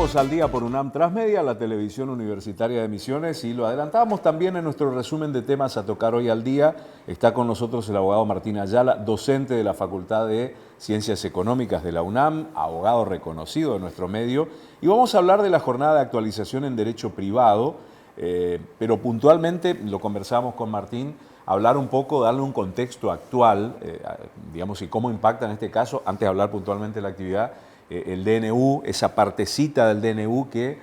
Seguimos al día por UNAM Transmedia, la televisión universitaria de Misiones, y lo adelantábamos también en nuestro resumen de temas a tocar hoy al día. Está con nosotros el abogado Martín Ayala, docente de la Facultad de Ciencias Económicas de la UNAM, abogado reconocido de nuestro medio, y vamos a hablar de la jornada de actualización en Derecho Privado, pero puntualmente, lo conversábamos con Martín, hablar un poco, darle un contexto actual, digamos, y cómo impacta en este caso, antes de hablar puntualmente de la actividad, el DNU, esa partecita del DNU que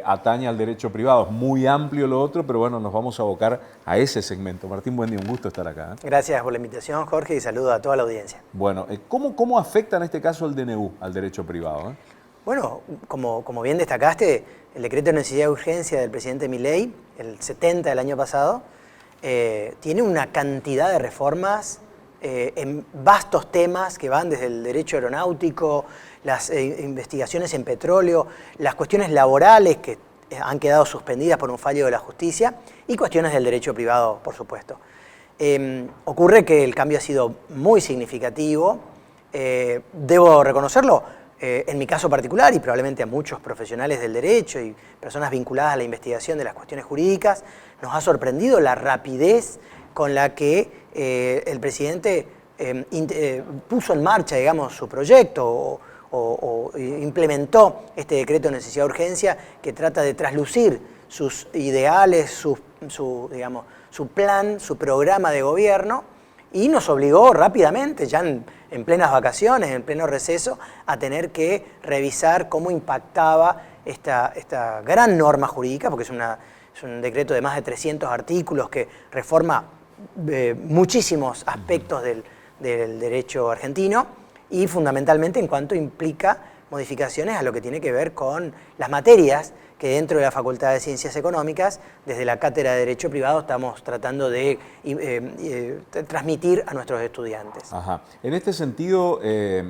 atañe al derecho privado. Es muy amplio lo otro, pero bueno, nos vamos a abocar a ese segmento. Martín, buen día, un gusto estar acá. Gracias por la invitación, Jorge, y saludo a toda la audiencia. Bueno, ¿cómo afecta en este caso el DNU al derecho privado? Bueno, como bien destacaste, el decreto de necesidad de urgencia del presidente Milei, el 70 del año pasado, tiene una cantidad de reformas en vastos temas que van desde el derecho aeronáutico, las investigaciones en petróleo, las cuestiones laborales que han quedado suspendidas por un fallo de la justicia y cuestiones del derecho privado, por supuesto. Ocurre que el cambio ha sido muy significativo, debo reconocerlo, en mi caso particular y probablemente a muchos profesionales del derecho y personas vinculadas a la investigación de las cuestiones jurídicas, nos ha sorprendido la rapidez con la que el presidente puso en marcha, digamos, su proyecto o implementó este decreto de necesidad de urgencia que trata de traslucir sus ideales, su plan, su programa de gobierno, y nos obligó rápidamente, ya en plenas vacaciones, en pleno receso, a tener que revisar cómo impactaba esta gran norma jurídica, porque es un decreto de más de 300 artículos que reforma muchísimos aspectos del derecho argentino y fundamentalmente en cuanto implica modificaciones a lo que tiene que ver con las materias que dentro de la Facultad de Ciencias Económicas, desde la Cátedra de Derecho Privado, estamos tratando de transmitir a nuestros estudiantes. Ajá. En este sentido,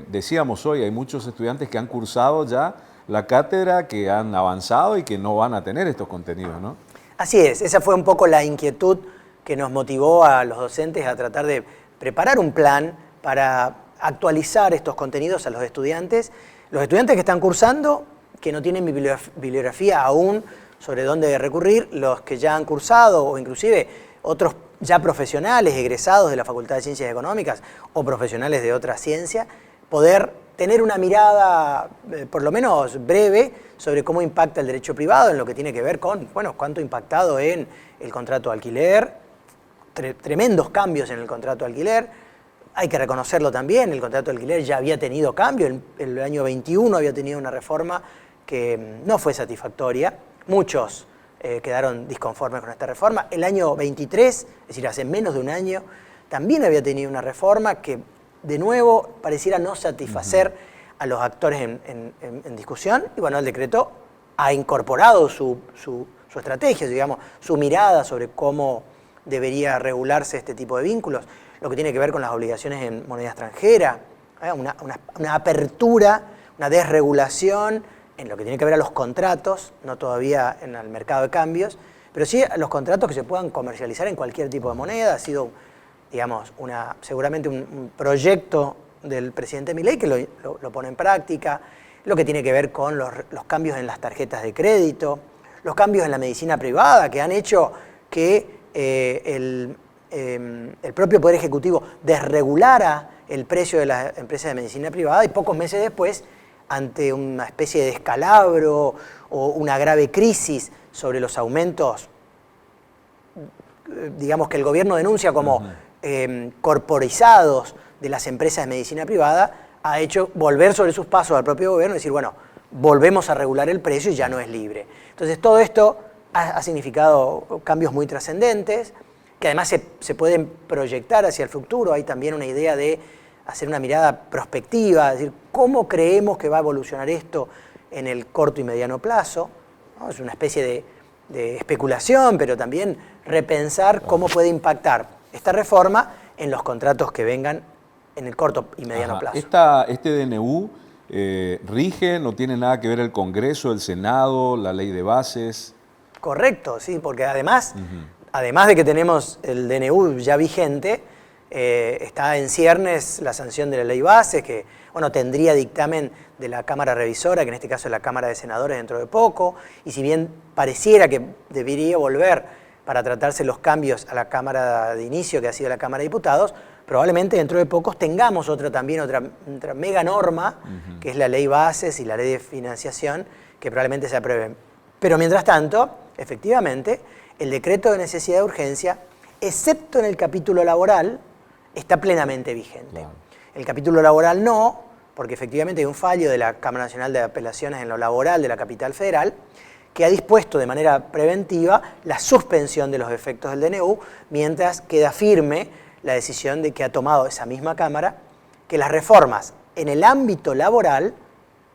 decíamos hoy, hay muchos estudiantes que han cursado ya la cátedra, que han avanzado y que no van a tener estos contenidos, ¿no? Así es, esa fue un poco la inquietud que nos motivó a los docentes a tratar de preparar un plan para actualizar estos contenidos a los estudiantes. Los estudiantes que están cursando, que no tienen bibliografía aún sobre dónde recurrir, los que ya han cursado o inclusive otros ya profesionales, egresados de la Facultad de Ciencias Económicas o profesionales de otra ciencia, poder tener una mirada por lo menos breve sobre cómo impacta el derecho privado en lo que tiene que ver con, bueno, cuánto ha impactado en el contrato de alquiler, tremendos cambios en el contrato de alquiler. Hay que reconocerlo también, el contrato de alquiler ya había tenido cambio, el año 21 había tenido una reforma que no fue satisfactoria, muchos quedaron disconformes con esta reforma. El año 23, es decir, hace menos de un año, también había tenido una reforma que de nuevo pareciera no satisfacer a los actores en discusión, y bueno, el decreto ha incorporado su estrategia, digamos, su mirada sobre cómo debería regularse este tipo de vínculos, lo que tiene que ver con las obligaciones en moneda extranjera, una apertura, una desregulación en lo que tiene que ver a los contratos, no todavía en el mercado de cambios, pero sí a los contratos que se puedan comercializar en cualquier tipo de moneda. Ha sido, digamos, seguramente un proyecto del presidente Milei que lo pone en práctica, lo que tiene que ver con los cambios en las tarjetas de crédito, los cambios en la medicina privada que han hecho que el propio Poder Ejecutivo desregulara el precio de las empresas de medicina privada y pocos meses después, ante una especie de descalabro o una grave crisis sobre los aumentos, digamos que el gobierno denuncia como corporizados de las empresas de medicina privada, ha hecho volver sobre sus pasos al propio gobierno y decir, bueno, volvemos a regular el precio y ya no es libre. Entonces todo esto ha significado cambios muy trascendentes, que además se pueden proyectar hacia el futuro. Hay también una idea de hacer una mirada prospectiva, es decir, cómo creemos que va a evolucionar esto en el corto y mediano plazo, ¿no? Es una especie de especulación, pero también repensar cómo puede impactar esta reforma en los contratos que vengan en el corto y mediano plazo. Este DNU rige, no tiene nada que ver el Congreso, el Senado, la ley de bases. Correcto, sí, porque además de que tenemos el DNU ya vigente, Está en ciernes la sanción de la ley base, que bueno, tendría dictamen de la Cámara Revisora, que en este caso es la Cámara de Senadores dentro de poco, y si bien pareciera que debería volver para tratarse los cambios a la Cámara de inicio, que ha sido la Cámara de Diputados, probablemente dentro de pocos tengamos otra mega norma, que es la ley bases y la ley de financiación, que probablemente se aprueben. Pero mientras tanto, efectivamente, el decreto de necesidad de urgencia, excepto en el capítulo laboral, está plenamente vigente. Claro. El capítulo laboral no, porque efectivamente hay un fallo de la Cámara Nacional de Apelaciones en lo laboral de la Capital Federal, que ha dispuesto de manera preventiva la suspensión de los efectos del DNU, mientras queda firme la decisión que ha tomado esa misma Cámara, que las reformas en el ámbito laboral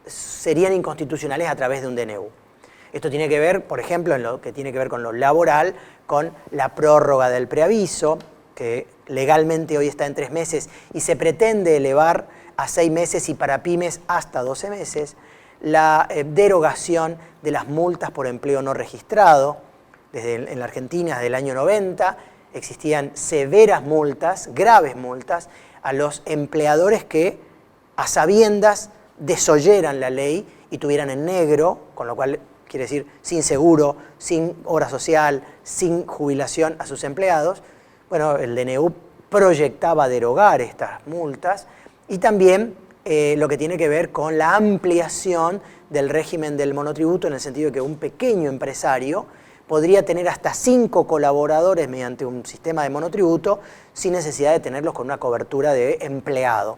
serían inconstitucionales a través de un DNU. Esto tiene que ver, por ejemplo, en lo que tiene que ver con lo laboral, con la prórroga del preaviso, que legalmente hoy está en 3 meses y se pretende elevar a 6 meses y para pymes hasta 12 meses, la derogación de las multas por empleo no registrado. En la Argentina, desde el año 90, existían severas multas, graves multas, a los empleadores que a sabiendas desoyeran la ley y tuvieran en negro, con lo cual quiere decir sin seguro, sin obra social, sin jubilación a sus empleados. Bueno, el DNU proyectaba derogar estas multas y también lo que tiene que ver con la ampliación del régimen del monotributo, en el sentido de que un pequeño empresario podría tener hasta 5 colaboradores mediante un sistema de monotributo sin necesidad de tenerlos con una cobertura de empleado.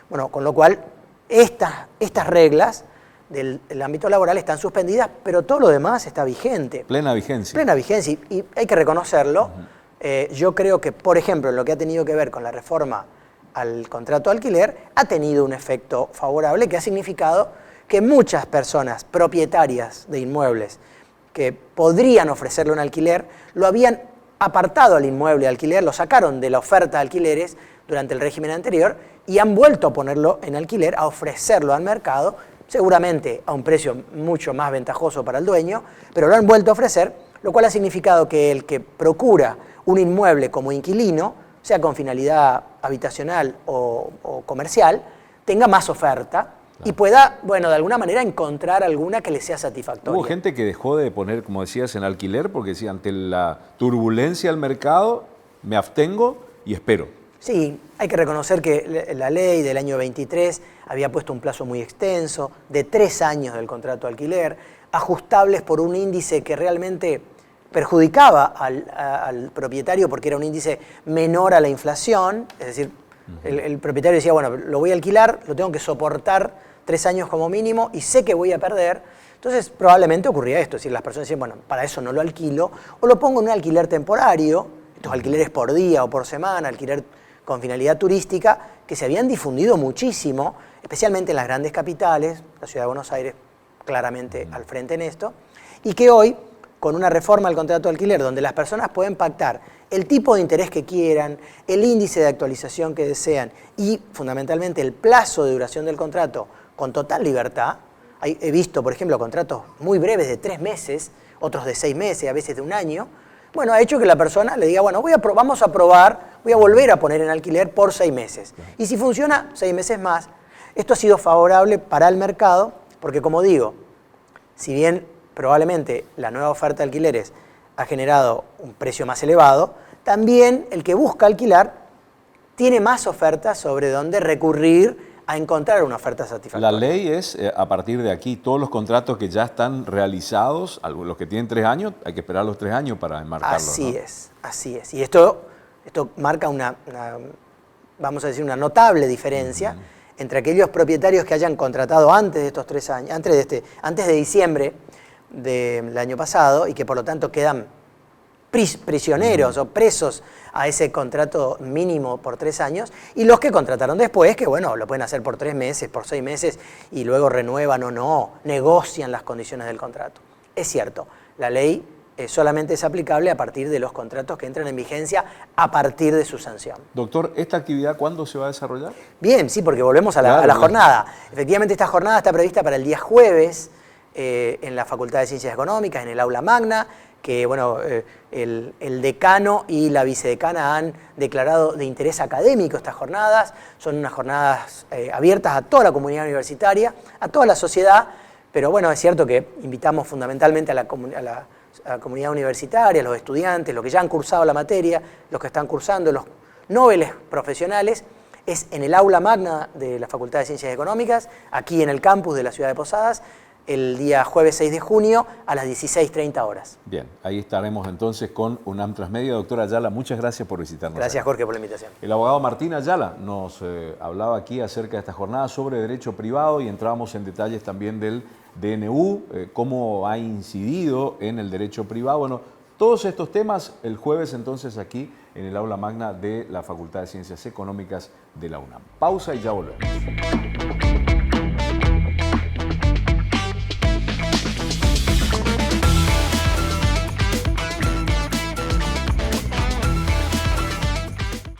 Bueno, con lo cual estas reglas del ámbito laboral están suspendidas, pero todo lo demás está vigente. Plena vigencia. Plena vigencia, y hay que reconocerlo. Yo creo que, por ejemplo, en lo que ha tenido que ver con la reforma al contrato de alquiler, ha tenido un efecto favorable que ha significado que muchas personas propietarias de inmuebles que podrían ofrecerle un alquiler, lo habían apartado al inmueble de alquiler, lo sacaron de la oferta de alquileres durante el régimen anterior y han vuelto a ponerlo en alquiler, a ofrecerlo al mercado, seguramente a un precio mucho más ventajoso para el dueño, pero lo han vuelto a ofrecer, lo cual ha significado que el que procura un inmueble como inquilino, sea con finalidad habitacional o comercial, tenga más oferta y pueda, bueno, de alguna manera encontrar alguna que le sea satisfactoria. Hubo gente que dejó de poner, como decías, en alquiler porque decía, ante la turbulencia del mercado, me abstengo y espero. Sí, hay que reconocer que la ley del año 23 había puesto un plazo muy extenso, de 3 años del contrato de alquiler, ajustables por un índice que realmente perjudicaba al propietario porque era un índice menor a la inflación, es decir, el propietario decía, bueno, lo voy a alquilar, lo tengo que soportar 3 años como mínimo y sé que voy a perder. Entonces probablemente ocurría esto, es decir, las personas decían, bueno, para eso no lo alquilo, o lo pongo en un alquiler temporario, estos alquileres por día o por semana, alquiler con finalidad turística, que se habían difundido muchísimo, especialmente en las grandes capitales, la ciudad de Buenos Aires claramente al frente en esto, y que hoy, con una reforma al contrato de alquiler, donde las personas pueden pactar el tipo de interés que quieran, el índice de actualización que desean y, fundamentalmente, el plazo de duración del contrato con total libertad. He visto, por ejemplo, contratos muy breves de 3 meses, otros de 6 meses, a veces de 1 año. Bueno, ha hecho que la persona le diga, bueno, vamos a probar, voy a volver a poner en alquiler por 6 meses. Y si funciona, 6 meses más. Esto ha sido favorable para el mercado, porque como digo, si bien probablemente la nueva oferta de alquileres ha generado un precio más elevado, también el que busca alquilar tiene más ofertas sobre dónde recurrir a encontrar una oferta satisfactoria. La ley es, a partir de aquí, todos los contratos que ya están realizados, los que tienen 3 años, hay que esperar los 3 años para enmarcarlos. Así es. Y esto marca vamos a decir, una notable diferencia entre aquellos propietarios que hayan contratado antes de estos 3 años, antes de diciembre del año pasado y que por lo tanto quedan prisioneros o presos a ese contrato mínimo por 3 años, y los que contrataron después, que bueno, lo pueden hacer por 3 meses, por 6 meses, y luego renuevan o no, negocian las condiciones del contrato. Es cierto, la ley solamente es aplicable a partir de los contratos que entran en vigencia a partir de su sanción. Doctor, ¿esta actividad cuándo se va a desarrollar? Bien, sí, porque volvemos a la jornada. Efectivamente, esta jornada está prevista para el día jueves en la Facultad de Ciencias Económicas, en el aula magna, que bueno, el decano y la vicedecana han declarado de interés académico estas jornadas. Son unas jornadas abiertas a toda la comunidad universitaria, a toda la sociedad, pero bueno, es cierto que invitamos fundamentalmente a la comunidad universitaria, a los estudiantes, los que ya han cursado la materia, los que están cursando, los noveles profesionales. Es en el aula magna de la Facultad de Ciencias Económicas, aquí en el campus de la ciudad de Posadas, el día jueves 6 de junio a las 16:30 horas. Bien, ahí estaremos entonces con UNAM Transmedia. Doctora Ayala, muchas gracias por visitarnos. Gracias, Jorge, por la invitación. El abogado Martín Ayala nos hablaba aquí acerca de esta jornada sobre derecho privado y entrábamos en detalles también del DNU, cómo ha incidido en el derecho privado. Bueno, todos estos temas el jueves entonces aquí en el aula magna de la Facultad de Ciencias Económicas de la UNAM. Pausa y ya volvemos.